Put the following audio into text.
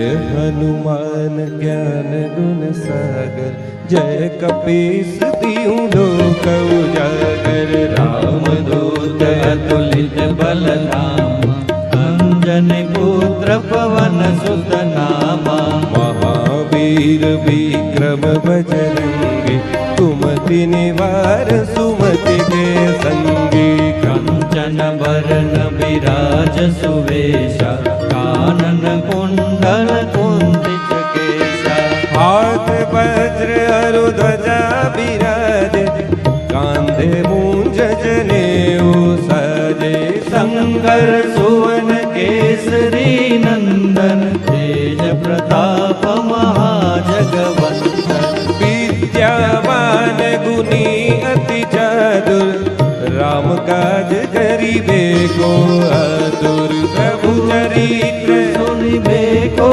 हनुमान ज्ञान गुण सागर, जय कपीस तिहुँ लोक उजागर। राम दूत अतुलित बल धामा, अंजनी पुत्र पवन सुत नामा। महावीर विक्रम बजरंगी, कुमति निवार सुमति के संगी। कंचन बरन विराज सुवेशा, कानन कुंडल कुंदित केसा। हाथ वज्र अरु ध्वजा विराजे, कांधे मूंज जनेऊ साजे। शंकर सुवन केसरी नंदन, तेज प्रताप महाजगवंदन। विद्यावान गुणी अति चातुर, राम काज करिबे को आतुर। प्रभु चरित्र सुनिबे को